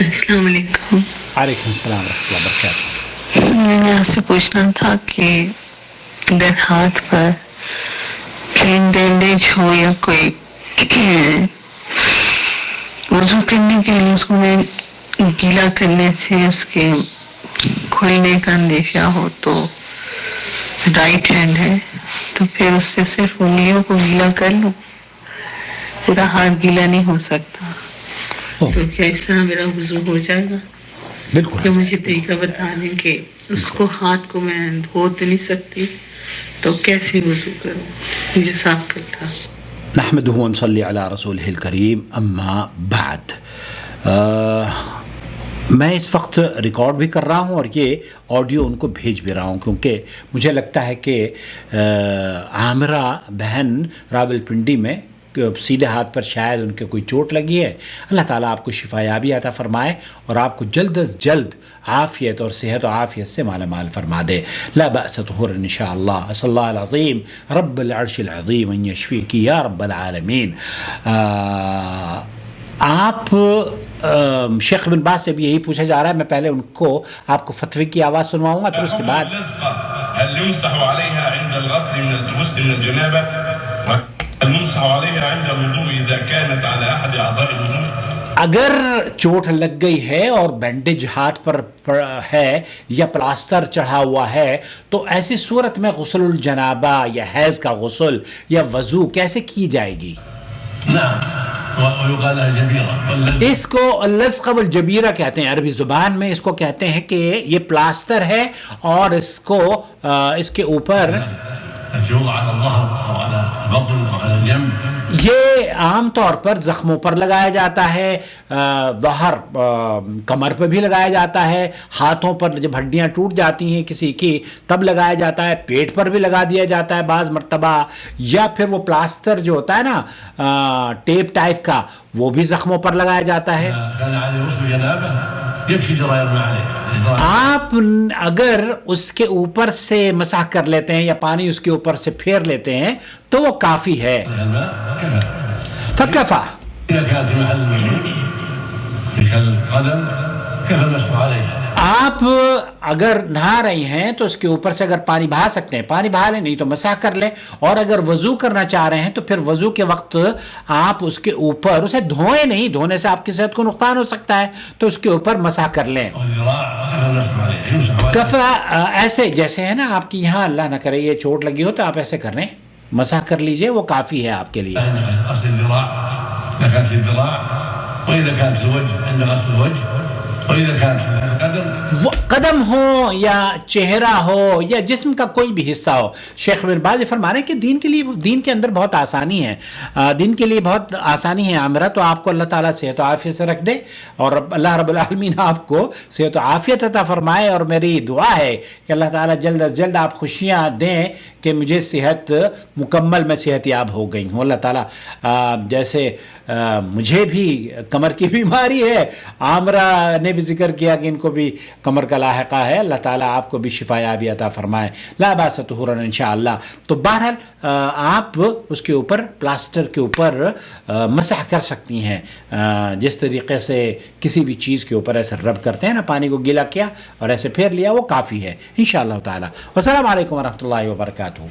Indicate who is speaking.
Speaker 1: السلام علیکم۔
Speaker 2: وعلیکم السلام ورحمۃ اللہ وبرکاتہ۔
Speaker 1: میں آپ سے پوچھنا تھا کہ اگر ہاتھ پر پلین بینڈیج ہو یا کوئی وضو کرنے کے لیے اس کو میں گیلا کرنے سے اس کے کھلنے کا اندیشہ ہو تو رائٹ ہینڈ ہے تو پھر اس پہ صرف انگلیوں کو گیلا کر لوں، پورا ہاتھ گیلا نہیں ہو سکتا،
Speaker 2: اوہ،
Speaker 1: تو کیا اس طرح میرا وضو ہو جائے گا؟
Speaker 2: بالکل
Speaker 1: کہ مجھے طریقہ بتا دیں کہ اس کو ہاتھ کو میں دھو تو نہیں سکتی تو کیسے وضو کروں مجھے صاف کرتا۔
Speaker 2: نحمدہ ونصلی علی رسولہ الکریم، اما بعد۔ میں اس وقت ریکارڈ بھی کر رہا ہوں اور یہ آڈیو ان کو بھیج بھی رہا ہوں، کیونکہ مجھے لگتا ہے کہ عامرہ بہن راولپنڈی میں سیدھے ہاتھ پر شاید ان کے کوئی چوٹ لگی ہے۔ اللہ تعالیٰ آپ کو شفا یابی عطا فرمائے اور آپ کو جلد از جلد عافیت اور صحت و عافیت سے مالا مال فرما دے۔ لا بأس طہورا انشاءاللہ۔ اسأل اللہ العظیم رب العرش العظیم ان یشفیکی یا رب العالمین۔ آپ شیخ بن باز سے بھی یہی پوچھا جا رہا ہے، میں پہلے ان کو آپ کو فتوی کی آواز سنواؤں گا، پھر اس کے بعد
Speaker 3: هل يمسح عليها عند الغسل من الجنابة؟ الممسح عليها عند الوضوء إذا كانت على أحد أعضاء الوضوء؟
Speaker 2: اگر چوٹ لگ گئی ہے اور بینڈیج ہاتھ پر ہے یا پلاسٹر چڑھا ہوا ہے تو ایسی صورت میں غسل الجنابہ یا حیض کا غسل یا وضو کیسے کی جائے گی؟ اس کو اللزق والجبیرہ کہتے ہیں، عربی زبان میں اس کو کہتے ہیں کہ یہ پلاسٹر ہے اور اس کو اس کے اوپر یہ عام طور پر زخموں پر لگایا جاتا ہے، ظہر کمر پہ بھی لگایا جاتا ہے، ہاتھوں پر جب ہڈیاں ٹوٹ جاتی ہیں کسی کی تب لگایا جاتا ہے، پیٹ پر بھی لگا دیا جاتا ہے بعض مرتبہ، یا پھر وہ پلاسٹر جو ہوتا ہے نا ٹیپ ٹائپ کا وہ بھی زخموں پر لگایا جاتا ہے۔ آپ اگر اس کے اوپر سے مسح کر لیتے ہیں یا پانی اس کے اوپر سے پھیر لیتے ہیں تو وہ کافی ہے۔ فکفا آپ اگر نہا رہی ہیں تو اس کے اوپر سے اگر پانی بہا سکتے ہیں پانی بہا لیں، نہیں تو مسح کر لیں، اور اگر وضو کرنا چاہ رہے ہیں تو پھر وضو کے وقت آپ اس کے اوپر اسے دھوئیں نہیں، دھونے سے آپ کی صحت کو نقصان ہو سکتا ہے، تو اس کے اوپر مسح کر لیں۔ کفا ایسے جیسے ہے نا آپ کی یہاں اللہ نہ کرے یہ چوٹ لگی ہو تو آپ ایسے کر لیں، مسح کر لیجئے، وہ کافی ہے آپ کے لیے۔ قدم ہو یا چہرہ ہو یا جسم کا کوئی بھی حصہ ہو، شیخ بن باز فرما رہے ہیں کہ دین کے لیے، دین کے اندر بہت آسانی ہے، دین کے لیے بہت آسانی ہے عامرہ، تو آپ کو اللہ تعالیٰ صحت و عافیت سے رکھ دے اور اللہ رب العالمین آپ کو صحت و عافیت عطا فرمائے، اور میری دعا ہے کہ اللہ تعالیٰ جلد از جلد آپ خوشیاں دیں کہ مجھے صحت مکمل میں صحت یاب ہو گئی ہوں۔ اللہ تعالیٰ جیسے مجھے بھی کمر کی بیماری ہے، عامرہ نے بھی ذکر کیا کہ ان کو بھی کمر کا لاحقہ ہے، اللہ تعالیٰ آپ کو بھی شفا یابی عطا فرمائے، لا باس طہورا انشاءاللہ۔ تو بہرحال آپ اس کے اوپر پلاسٹر کے اوپر مسح کر سکتی ہیں، جس طریقے سے کسی بھی چیز کے اوپر ایسے رب کرتے ہیں نا، پانی کو گیلا کیا اور ایسے پھیر لیا، وہ کافی ہے انشاءاللہ تعالیٰ۔ والسلام علیکم ورحمۃ اللہ وبرکاتہ۔